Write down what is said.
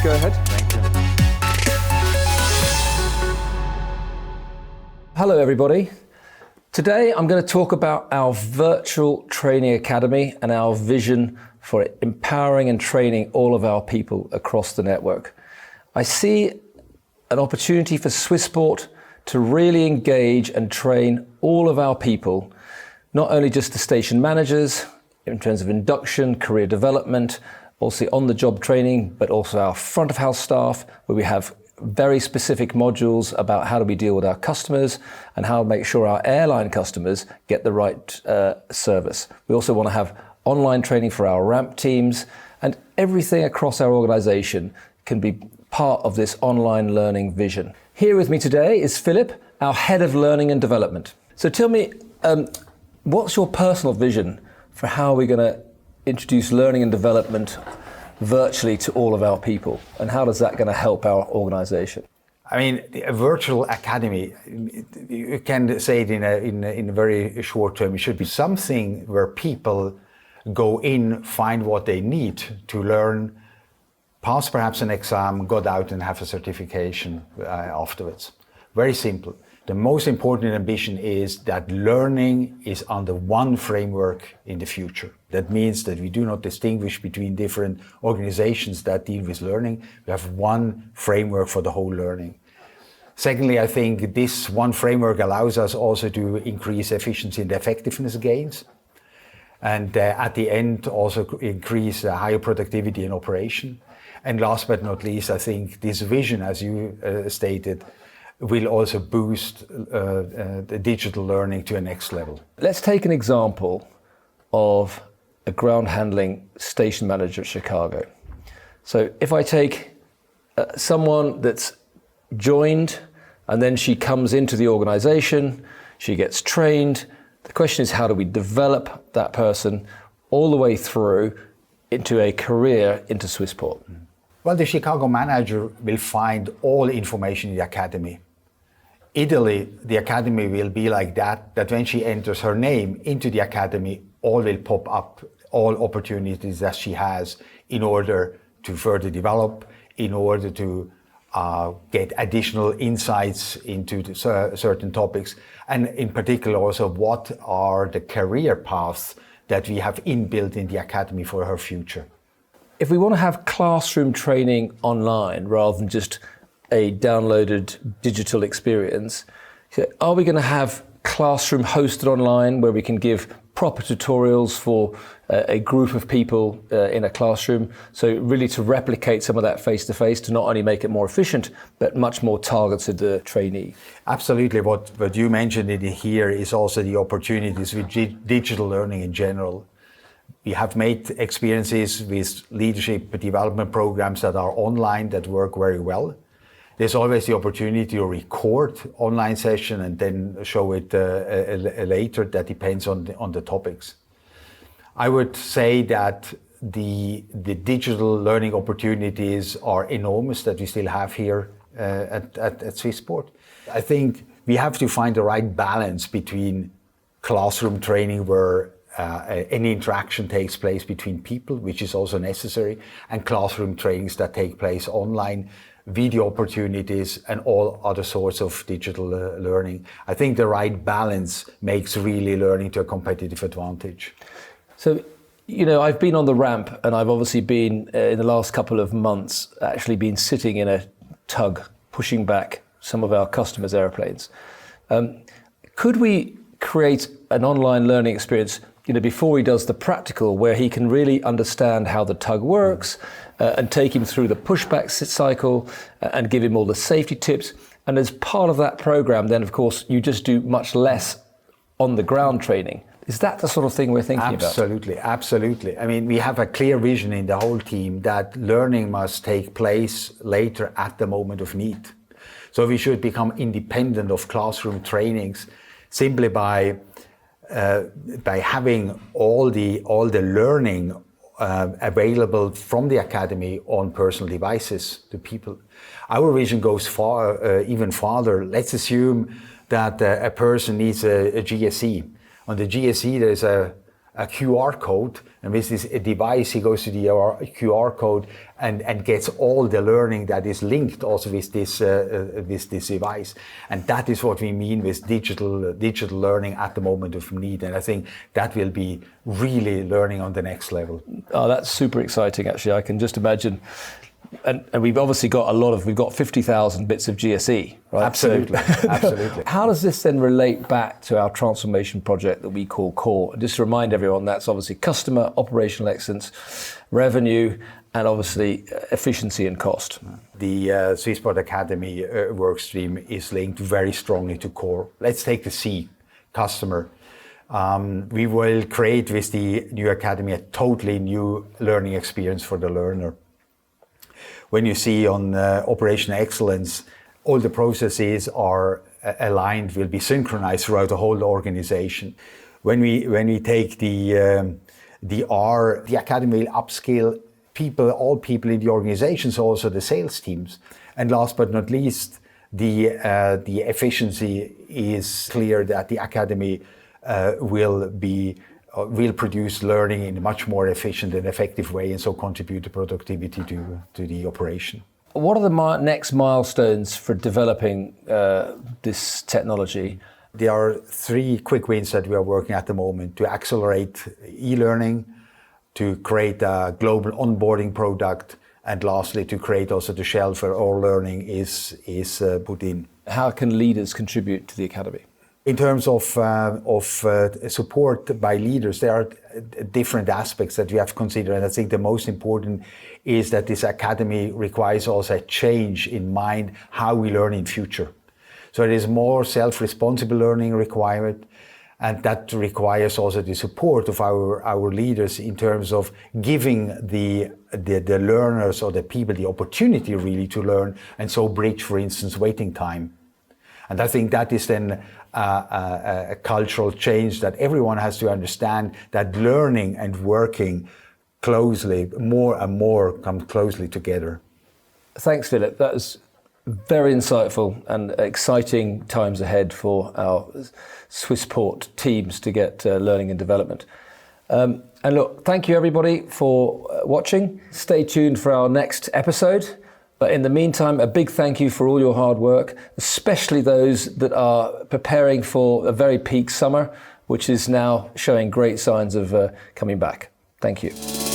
go ahead. Thank you. Hello everybody. Today I'm going to talk about our virtual training academy and our vision for empowering and training all of our people across the network. I see an opportunity for Swissport to really engage and train all of our people, not only just the station managers in terms of induction, career development, also on-the-job training, but also our front of house staff, where we have very specific modules about how do we deal with our customers and how to make sure our airline customers get the right service. We also want to have online training for our ramp teams, and everything across our organization can be part of this online learning vision. Here with me today is Philipp, our Head of Learning and Development. So tell me, what's your personal vision for how we're going to introduce learning and development virtually to all of our people, and how is that going to help our organization? I mean, a virtual academy, you can say it in a very short term. It should be something where people go in, find what they need to learn, pass perhaps an exam, go out and have a certification afterwards. Very simple. The most important ambition is that learning is under one framework in the future. That means that we do not distinguish between different organizations that deal with learning. We have one framework for the whole learning. Secondly, I think this one framework allows us also to increase efficiency and effectiveness gains. And at the end, also increase higher productivity in operation. And last but not least, I think this vision, as you stated, will also boost the digital learning to a next level. Let's take an example of a ground handling station manager at Chicago. So if I take someone that's joined and then she comes into the organization, she gets trained. The question is, how do we develop that person all the way through into a career into Swissport? Well, the Chicago manager will find all information in the academy. Ideally, the academy will be like that when she enters her name into the academy, all will pop up, all opportunities that she has in order to further develop, in order to get additional insights into certain topics, and in particular also what are the career paths that we have inbuilt in the academy for her future. If we want to have classroom training online rather than just a downloaded digital experience, are we going to have classroom hosted online where we can give proper tutorials for a group of people in a classroom? So really to replicate some of that face-to-face to not only make it more efficient, but much more targeted the trainee. Absolutely. What you mentioned in here is also the opportunities with digital learning in general. We have made experiences with leadership development programs that are online that work very well. There's always the opportunity to record online session and then show it later. That depends on the topics. I would say that the digital learning opportunities are enormous that we still have here at Swissport. I think we have to find the right balance between classroom training where any interaction takes place between people, which is also necessary, and classroom trainings that take place online, video opportunities, and all other sorts of digital learning. I think the right balance makes really learning to a competitive advantage. So, I've been on the ramp, and I've obviously been, in the last couple of months, actually been sitting in a tug, pushing back some of our customers' airplanes. Could we create an online learning experience before he does the practical, where he can really understand how the tug works and take him through the pushback cycle and give him all the safety tips? And as part of that program, then of course, you just do much less on the ground training. Is that the sort of thing we're thinking about? Absolutely. I mean, we have a clear vision in the whole team that learning must take place later at the moment of need. So we should become independent of classroom trainings simply by having all the learning available from the academy on personal devices to people. Our vision goes even farther. Let's assume that a person needs a GSE. On the GSE, there's a a QR code, and with this device he goes to the QR code and gets all the learning that is linked also with this device. And that is what we mean with digital learning at the moment of need. And I think that will be really learning on the next level. Oh, that's super exciting, actually. I can just imagine. And we've obviously got we've got 50,000 bits of GSE, right? Absolutely, So, absolutely. How does this then relate back to our transformation project that we call CORE? And just to remind everyone, that's obviously customer, operational excellence, revenue, and obviously efficiency and cost. The Swissport Academy workstream is linked very strongly to CORE. Let's take the C, customer. We will create with the new academy a totally new learning experience for the learner. When you see on operational excellence, all the processes are aligned, will be synchronized throughout the whole organization. When we take the R, the academy will upskill people, all people in the organizations, also the sales teams. And last but not least, the efficiency is clear that the academy will produce learning in a much more efficient and effective way, and so contribute to productivity to the operation. What are the next milestones for developing this technology? There are 3 quick wins that we are working at the moment to accelerate e-learning, to create a global onboarding product, and lastly to create also the shelf where all learning is put in. How can leaders contribute to the academy? In terms of support by leaders, there are different aspects that we have to consider, and I think the most important is that this academy requires also a change in mind how we learn in future. So it is more self-responsible learning required, and that requires also the support of our leaders in terms of giving the learners or the people the opportunity really to learn, and so bridge, for instance, waiting time. And I think that is then a cultural change that everyone has to understand, that learning and working closely, more and more come closely together. Thanks, Philip. That was very insightful and exciting times ahead for our Swissport teams to get learning and development. And look, thank you everybody for watching. Stay tuned for our next episode. But in the meantime, a big thank you for all your hard work, especially those that are preparing for a very peak summer, which is now showing great signs of coming back. Thank you.